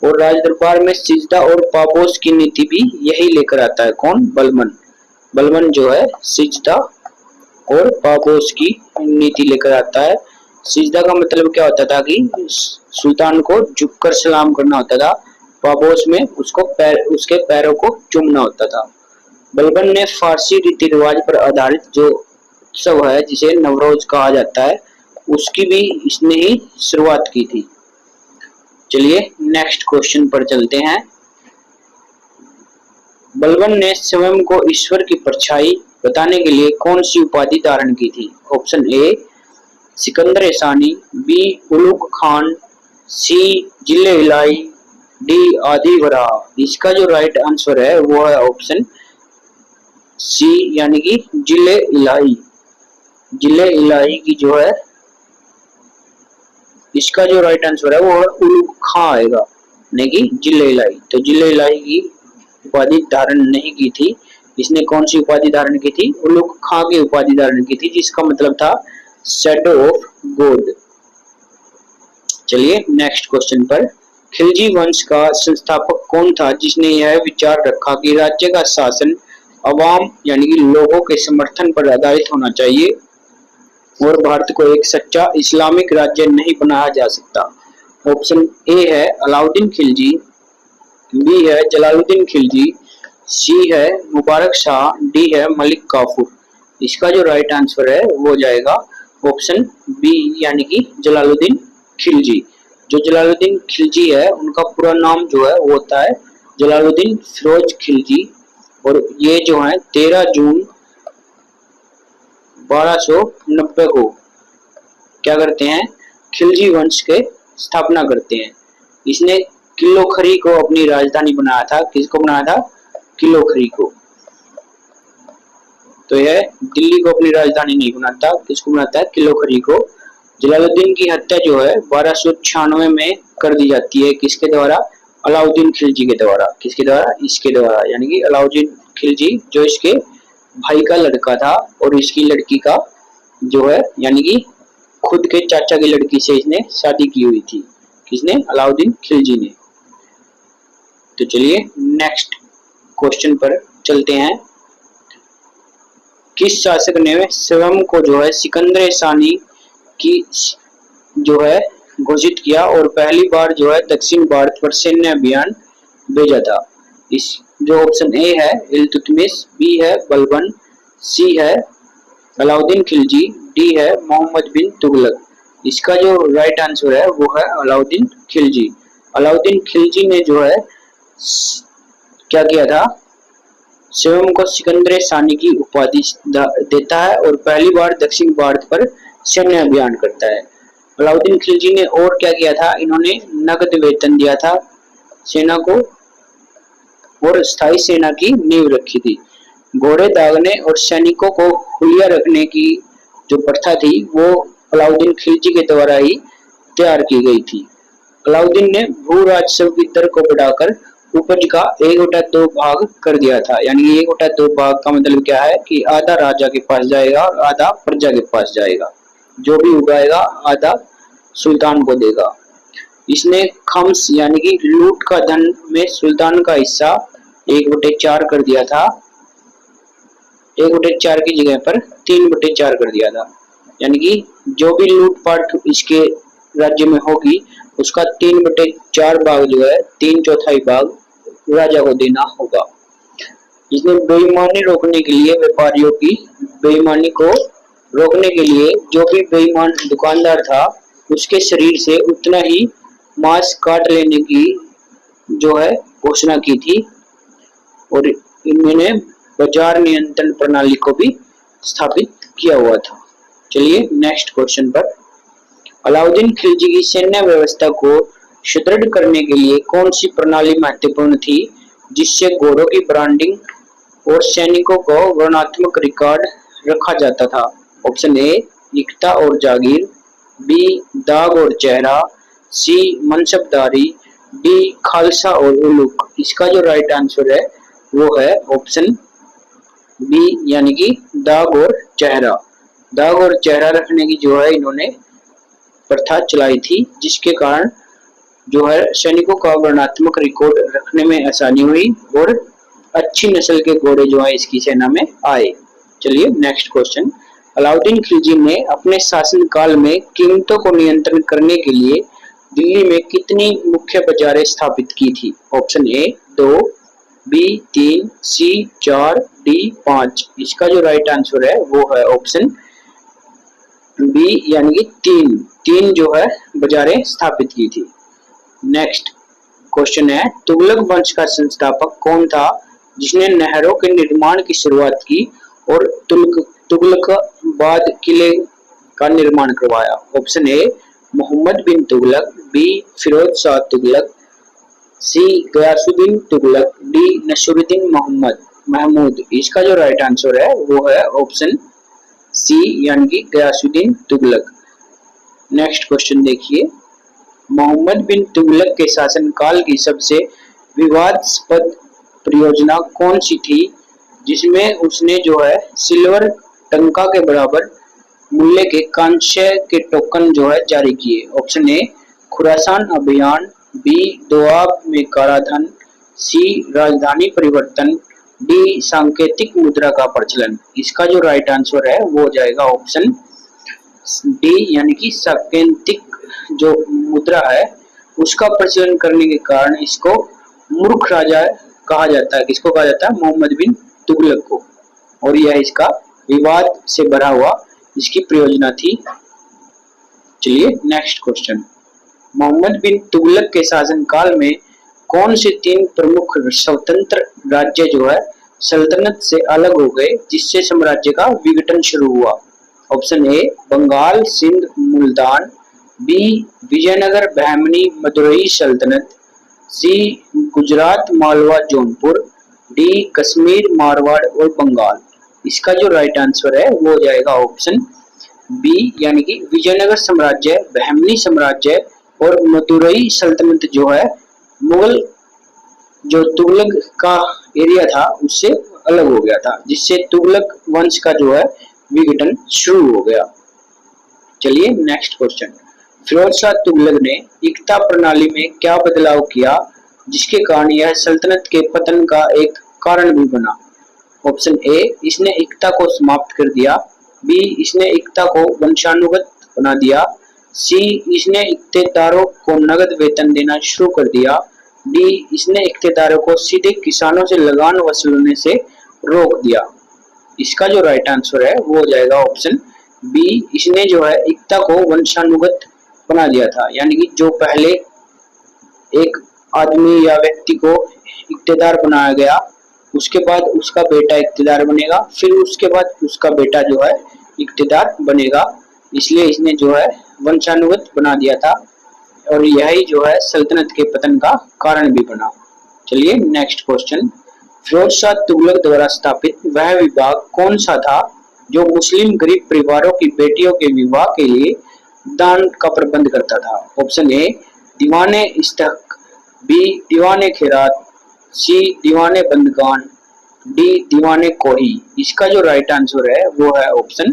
और राज दरबार में सिजदा और पापोस की नीति भी यही लेकर आता है। कौन? बलबन। बलबन जो है सिजदा और पापोस की नीति लेकर आता है। सिजदा का मतलब क्या होता था कि सुल्तान को झुककर सलाम करना होता था, पापोस में उसके पैरों को चूमना होता था। बलबन ने फारसी रीति रिवाज पर आधारित जो उत्सव है जिसे नवरोज कहा जाता है, उसकी भी इसने ही शुरुआत की थी। चलिए नेक्स्ट क्वेश्चन पर चलते हैं। बलबन ने स्वयं को ईश्वर की परछाई बताने के लिए कौन सी उपाधि धारण की थी? ऑप्शन ए सिकंदर सानी, बी उलुग खान, सी जिले इलाई, डी आदि वराह। इसका जो राइट आंसर है वो है ऑप्शन सी यानी कि जिले इलाई। जिले इलाई की जो है इसका जो राइट आंसर है वो है उलुग खां आएगा, नहीं कि जिले इलाई। तो जिले इलाई की उपाधि धारण नहीं की थी। इसने कौन सी उपाधि धारण की थी? उलुग खां की उपाधि धारण की थी, जिसका मतलब था शैडो ऑफ गॉड। चलिए नेक्स्ट क्वेश्चन पर। खिलजी वंश का संस्थापक कौन था जिसने यह विचार रखा कि राज्य का शासन अवाम यानी कि लोगों के समर्थन पर आधारित होना चाहिए और भारत को एक सच्चा इस्लामिक राज्य नहीं बनाया जा सकता? ऑप्शन ए है अलाउद्दीन खिलजी, बी है जलालुद्दीन खिलजी, सी है मुबारक शाह, डी है मलिक काफूर। इसका जो राइट आंसर है वो जाएगा ऑप्शन बी यानी कि जलालुद्दीन खिलजी। जो जलालुद्दीन खिलजी है उनका पूरा नाम जो है वो होता है जलालुद्दीन फिरोज खिलजी, और ये जो है 13 जून 1290 को क्या करते हैं? खिलजी वंश के स्थापना करते हैं। इसने किलोखरी को अपनी राजधानी बनाया था। किसको बनाया था? किलोखरी को। तो यह दिल्ली को अपनी राजधानी नहीं बनाता, किसको बनाता है? किलोखरी को। जलालुद्दीन की हत्या जो है 1296 में कर दी जाती है। किसके द्वारा? अलाउद्दीन खिलजी के द्वारा। किसके द्वारा? इसके द्वारा, यानी कि अलाउद्दीन खिलजी जो इसके भाई का लड़का था और इसकी लड़की का जो है यानी कि खुद के चाचा की लड़की से इसने शादी की हुई थी। किसने? अलाउद्दीन खिलजी ने। तो चलिए नेक्स्ट क्वेश्चन पर चलते हैं। किस शासक ने स्वयं को जो है सिकंदर सानी की जो है घोषित किया और पहली बार जो है दक्षिण भारत पर सैन्य अभियान भेजा था? इस जो ऑप्शन ए है इल्तुतमिश, बी है बलबन, सी है अलाउद्दीन खिलजी, डी है मोहम्मद बिन तुगलक। इसका जो राइट आंसर है वो है अलाउद्दीन खिलजी। अलाउद्दीन खिलजी ने जो है क्या किया था? स्वयं को सिकंदर सानी की उपाधि देता है और पहली बार दक्षिण भारत पर सैन्य अभियान करता है। अलाउद्दीन खिलजी ने और क्या किया था? इन्होंने नगद वेतन दिया था सेना को और स्थायी सेना की नींव रखी थी। घोड़े दागने और सैनिकों को हुलिया रखने की जो प्रथा थी वो अलाउद्दीन खिलजी के द्वारा ही तैयार की गई थी। अलाउद्दीन ने भू राजस्व की दर को बढ़ाकर उपज का 1/2 भाग कर दिया था। यानी 1/2 भाग का मतलब क्या है कि आधा राजा के पास जाएगा और आधा प्रजा के पास जाएगा। जो भी उगाएगा आधा सुल्तान को देगा। इसने खम्स यानी कि लूट का धन में सुल्तान का हिस्सा 1/4 कर दिया था। 1/4 की जगह पर 3/4 कर दिया था। यानी कि जो भी लूटपाट इसके राज्य में होगी उसका 3/4 भाग जो है 3/4 भाग राजा को देना होगा। इसने बेईमानी रोकने के लिए व्यापारियों की बेईमानी को रोकने के लिए जो भी बेईमान दुकानदार था उसके शरीर से उतना ही मांस काट लेने की जो है घोषणा की थी और इन्होंने बाजार नियंत्रण प्रणाली को भी स्थापित किया हुआ था। चलिए नेक्स्ट क्वेश्चन पर। अलाउद्दीन खिलजी की सैन्य व्यवस्था को सुदृढ़ करने के लिए कौन सी प्रणाली महत्वपूर्ण थी जिससे घोड़ों की ब्रांडिंग और सैनिकों को वर्णात्मक रिकॉर्ड रखा जाता था? ऑप्शन ए इक्ता और जागीर, बी दाग और चेहरा, सी मनसबदारी, डी खालसा और उलूक। इसका जो राइट आंसर है वो है ऑप्शन बी यानी कि दाग और चेहरा। दाग और चेहरा रखने की जो है इन्होंने प्रथा चलाई थी जिसके कारण जो है सैनिकों का वर्णात्मक रिकॉर्ड रखने में आसानी हुई और अच्छी नस्ल के घोड़े जो है इसकी सेना में आए। चलिए नेक्स्ट क्वेश्चन। अलाउद्दीन खिलजी ने अपने शासनकाल में कीमतों को नियंत्रण करने के लिए दिल्ली में कितनी मुख्य बाजारें स्थापित की थी? Option A 2, B 3, C 4, D 5। इसका जो राइट आंसर है वो है ऑप्शन बी यानी कि तीन जो है बाजारें स्थापित की थी। नेक्स्ट क्वेश्चन है, तुगलक वंश का संस्थापक कौन था जिसने नहरों के निर्माण की शुरुआत की और तुगलकाबाद किले का निर्माण करवाया? Option A Muhammad bin Tughlaq, B Firoz Shah Tughlaq, C Ghiyasuddin Tughlaq, D Nasiruddin Mahmud. इसका जो राइट आंसर है वो है ऑप्शन सी यानी कि गयासुद्दीन तुगलक। नेक्स्ट क्वेश्चन देखिए, मोहम्मद बिन तुगलक के शासनकाल की सबसे विवादास्पद परियोजना कौन सी थी जिसमें उसने जो है सिल्वर टंका के बराबर मूल्य के कांस्य के टोकन जो है जारी किए? ऑप्शन ए खुरासान अभियान, बी दोआब में काराधन, सी राजधानी परिवर्तन, डी सांकेतिक मुद्रा का प्रचलन। इसका जो राइट आंसर है वो हो जाएगा ऑप्शन डी यानी कि सांकेतिक जो मुद्रा है उसका प्रचलन करने के कारण इसको मूर्ख राजा कहा जाता है। किसको कहा जाता है? मोहम्मद बिन तुगलक को। और यह इसका विवाद से भरा हुआ इसकी प्रयोजना थी। चलिए नेक्स्ट क्वेश्चन, मोहम्मद बिन तुगलक के शासनकाल में कौन से 3 प्रमुख स्वतंत्र राज्य जो है सल्तनत से अलग हो गए जिससे साम्राज्य का विघटन शुरू हुआ? Option A Bengal Sindh Multan, B Vijayanagara Bahmani Madurai सल्तनत, सी गुजरात मालवा जौनपुर, डी कश्मीर मारवाड़ और बंगाल। इसका जो राइट आंसर है वो हो जाएगा ऑप्शन बी यानी कि विजयनगर साम्राज्य, बहमनी साम्राज्य और मदुरई सल्तनत जो है मुगल जो तुगलक का एरिया था उससे अलग हो गया था, जिससे तुगलक वंश का जो है विघटन शुरू हो गया। चलिए नेक्स्ट क्वेश्चन, फिरोज शाह तुगलक ने इक्ता प्रणाली में क्या बदलाव किया जिसके कारण यह सल्तनत के पतन का एक कारण भी बना? ऑप्शन ए इसने इक्ता को समाप्त कर दिया, बी इसने इक्ता को वंशानुगत बना दिया, सी इसने इक्तेदारों को नगद वेतन देना शुरू कर दिया, डी इसने इक्तेदारों को सीधे किसानों से लगान वसूलने से रोक दिया। इसका जो राइट आंसर है वो हो जाएगा ऑप्शन बी, इसने जो है इक्ता को वंशानुगत बना दिया था, यानी कि जो पहले एक आदमी या व्यक्ति को इक्तेदार बनाया गया उसके बाद उसका बेटा इक्तेदार बनेगा, फिर उसके बाद उसका बेटा जो है इक्तेदार बनेगा, इसलिए इसने जो है वंशानुगत बना दिया था और यही जो है सल्तनत के पतन का कारण भी बना। चलिए नेक्स्ट क्वेश्चन, फिरोज शाह तुगलक द्वारा स्थापित वह विभाग कौन सा था जो मुस्लिम गरीब परिवारों की बेटियों के विवाह के लिए दान का प्रबंध करता था? ऑप्शन ए दीवाने इस्तक, बी दीवाने खैरात, सी दीवाने बंदगान, डी दीवाने कोही। इसका जो राइट आंसर है वो है ऑप्शन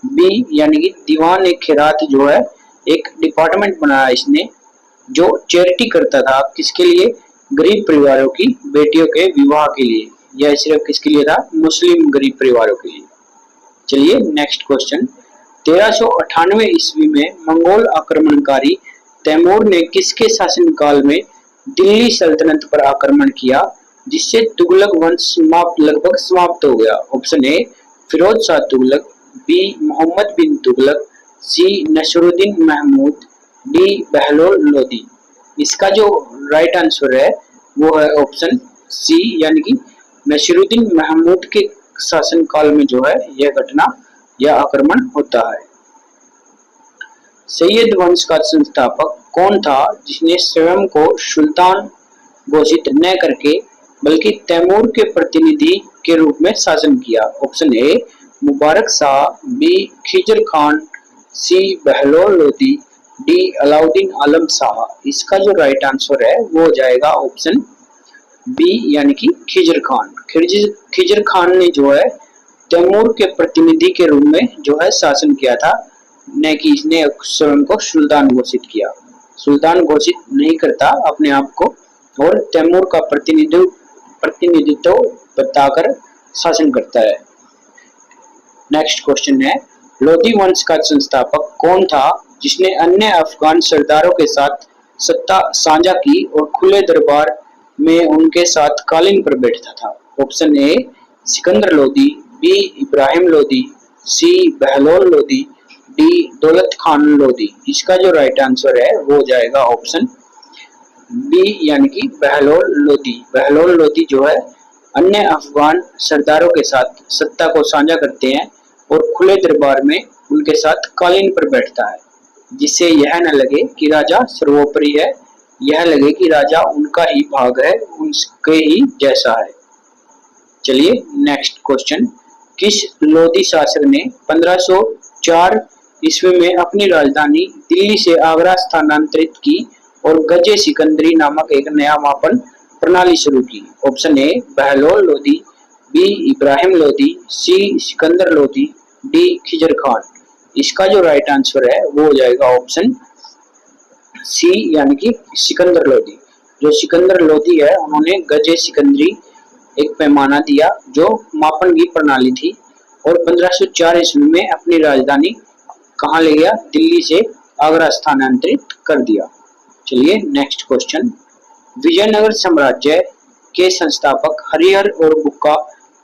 बी यानी कि दीवाने खैरात जो है एक डिपार्टमेंट बनाया इसने जो चैरिटी करता था, किसके लिए? गरीब परिवारों की बेटियों के विवाह के लिए। यह सिर्फ किसके लिए था? मुस्लिम गरीब परिवारों के लिए। चलिए नेक्स्ट क्वेश्चन, 1398 ईस्वी में मंगोल आक्रमणकारी तैमूर ने किसके शासनकाल में दिल्ली सल्तनत पर आक्रमण किया जिससे तुगलक वंश लगभग समाप्त हो गया? Option A Firoz Shah Tughlaq, B Muhammad bin Tughlaq, C Nasiruddin Mahmud, D Bahlol Lodi. इसका जो राइट आंसर है वो है ऑप्शन सी यानी कि नसरुद्दीन महमूद के शासनकाल में जो है यह घटना या आक्रमण होता है। सैयद वंश का संस्थापक कौन था जिसने स्वयं को सुल्तान घोषित न करके बल्कि तैमूर के प्रतिनिधि के रूप में शासन किया? Option a Mubarak Shah, b Khizr Khan, c Bahlol Lodi, d Alauddin Alam Shah. इसका जो राइट आंसर है वो हो जाएगा ऑप्शन बी यानी कि खिजर खान। खिजर खान ने जो है तैमूर के प्रतिनिधि के रूप में जो है शासन किया था, न कि इसने स्वयं को सुल्तान घोषित किया। सुल्तान घोषित नहीं करता अपने आप को और तैमूर का प्रतिनिधित्व बताकर शासन करता है। नेक्स्ट क्वेश्चन है, लोधी वंश का संस्थापक कौन था जिसने अन्य अफगान सरदारों के साथ सत्ता साझा की और खुले दरबार में उनके साथ कालीन पर बैठता था? Option A Sikandar Lodi, B Ibrahim Lodi, C Bahlol Lodi, D Daulat Khan Lodhi. इसका जो राइट आंसर है वो हो जाएगा ऑप्शन बी यानी कि बहलोल लोधी। बहलोल लोधी जो है अन्य अफगान सरदारों के साथ सत्ता को साझा करते हैं और खुले दरबार में उनके साथ कालीन पर बैठता है, जिससे यह न लगे कि राजा सर्वोपरि है, यह लगे कि राजा उनका ही भाग है, उनके ही जैसा है। चलिए नेक्स्ट क्वेश्चन, किस लोधी शासक ने 1504 ईस्वी में अपनी राजधानी दिल्ली से आगरा स्थानांतरित की और गजे सिकंदरी नामक एक नया मापन प्रणाली शुरू की? Option A Bahlol Lodi, B Ibrahim Lodi, C Sikandar Lodi, D Khizr Khan. इसका जो राइट आंसर है वो हो जाएगा ऑप्शन सी यानी कि सिकंदर लोधी। जो सिकंदर लोधी है उन्होंने गजे सिकंदरी एक पैमाना दिया जो मापन की प्रणाली थी और 1504 ईस्वी में अपनी राजधानी कहाँ ले गया? दिल्ली से आगरा स्थानांतरित कर दिया। चलिए नेक्स्ट क्वेश्चन, विजयनगर साम्राज्य के संस्थापक हरिहर और बुक्का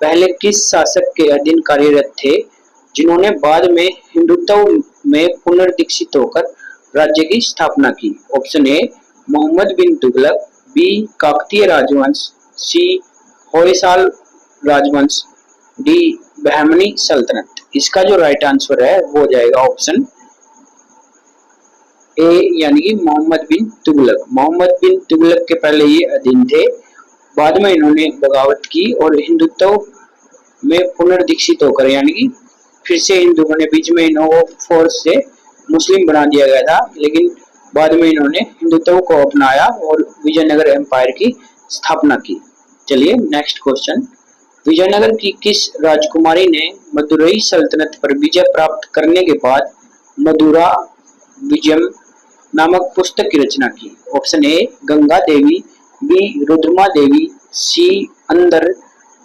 पहले किस शासक के अधीन कार्यरत थे जिन्होंने बाद में हिंदुत्व में पुनर्दीक्षित होकर राज्य की स्थापना की? Option A Muhammad bin Tughlaq, B Kakatiya राजवंश, सी होयसाल राजवंश, डी बहमनी सल्तनत। इसका जो राइट आंसर है वो हो जाएगा ऑप्शन ए यानी कि मोहम्मद बिन तुगलक। मोहम्मद बिन तुगलक के पहले ये अधीन थे, बाद में इन्होंने बगावत की और हिंदुत्व में पुनर्दीक्षित होकर यानी कि फिर से हिंदू बने। बीच में इन्होंने फोर्स से मुस्लिम बना दिया गया था, लेकिन बाद में इन्होंने हिंदुत्व को अपनाया और विजयनगर एम्पायर की स्थापना की। चलिए नेक्स्ट क्वेश्चन, विजयनगर की किस राजकुमारी ने मदुरई सल्तनत पर विजय प्राप्त करने के बाद मदुरा विजयम नामक पुस्तक की रचना की? Option a Ganga Devi, b Rudrama Devi, c अंदर,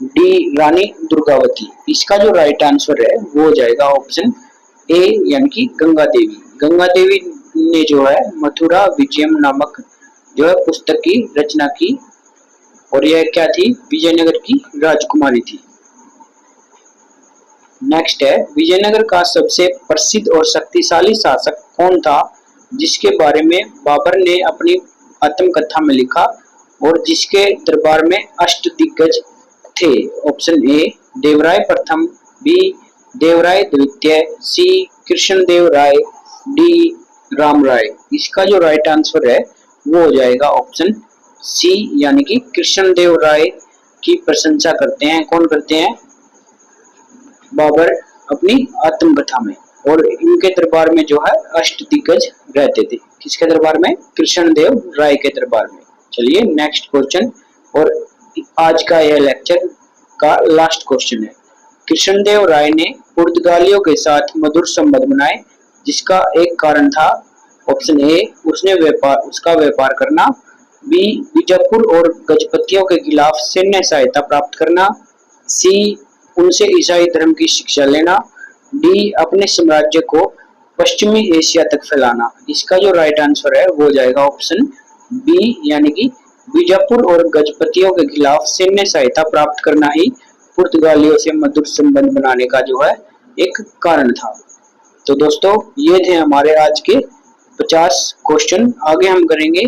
डी रानी दुर्गावती। इसका जो राइट आंसर है वो हो जाएगा ऑप्शन ए यानी कि गंगा देवी। गंगा देवी ने जो है मथुरा विजयम नामक जो है पुस्तक की रचना की और यह क्या थी? विजयनगर की राजकुमारी थी। नेक्स्ट है, विजयनगर का सबसे प्रसिद्ध और शक्तिशाली शासक कौन था जिसके बारे में बाबर ने अपनी आत्मकथा में लिखा और जिसके दरबार में अष्टदिग्गज थे? ऑप्शन ए देवराय प्रथम, बी देवराय द्वितीय, सी कृष्णदेव राय, डी राम राय। इसका जो राइट आंसर है वो हो जाएगा ऑप्शन सी यानी कि कृष्णदेव राय की प्रशंसा करते हैं। कौन करते हैं? बाबर अपनी आत्मकथा में। और इनके दरबार में जो है अष्टदिग्गज रहते थे। किसके दरबार में? कृष्णदेव राय के दरबार में। चलिए नेक्स्ट क्वेश्चन, और आज का यह लेक्चर का लास्ट क्वेश्चन है। कृष्णदेव राय ने पुर्तगालियों के साथ मधुर संबंध बनाए जिसका एक कारण था? ऑप्शन ए उसका व्यापार करना, बी बीजापुर और गजपतियों के खिलाफ सैन्य सहायता प्राप्त करना, सी उनसे ईसाई धर्म की शिक्षा लेना, डी अपने साम्राज्य को पश्चिमी एशिया तक फैलाना। इसका जो राइट आंसर है वो हो जाएगा ऑप्शन बी यानी कि बीजापुर और गजपतियों के खिलाफ सैन्य सहायता प्राप्त करना ही पुर्तगालियों से मधुर संबंध बनाने का जो है एक कारण था। तो दोस्तों ये थे हमारे आज के 50 क्वेश्चन। आगे हम करेंगे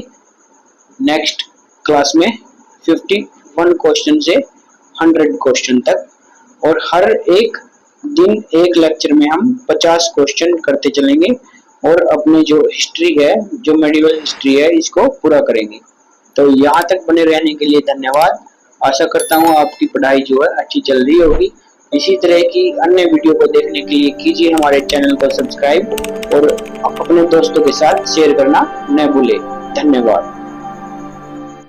नेक्स्ट क्लास में 51 क्वेश्चन से 100 क्वेश्चन तक, और हर एक दिन एक लेक्चर में हम 50 क्वेश्चन करते चलेंगे और अपनी जो हिस्ट्री है, जो मेडिवल हिस्ट्री है, इसको पूरा करेंगे। तो यहाँ तक बने रहने के लिए धन्यवाद। आशा करता हूँ आपकी पढ़ाई जो है अच्छी चल रही होगी। इसी तरह की अन्य वीडियो को देखने के लिए कीजिए हमारे चैनल को सब्सक्राइब और अपने दोस्तों के साथ शेयर करना न भूलें। धन्यवाद।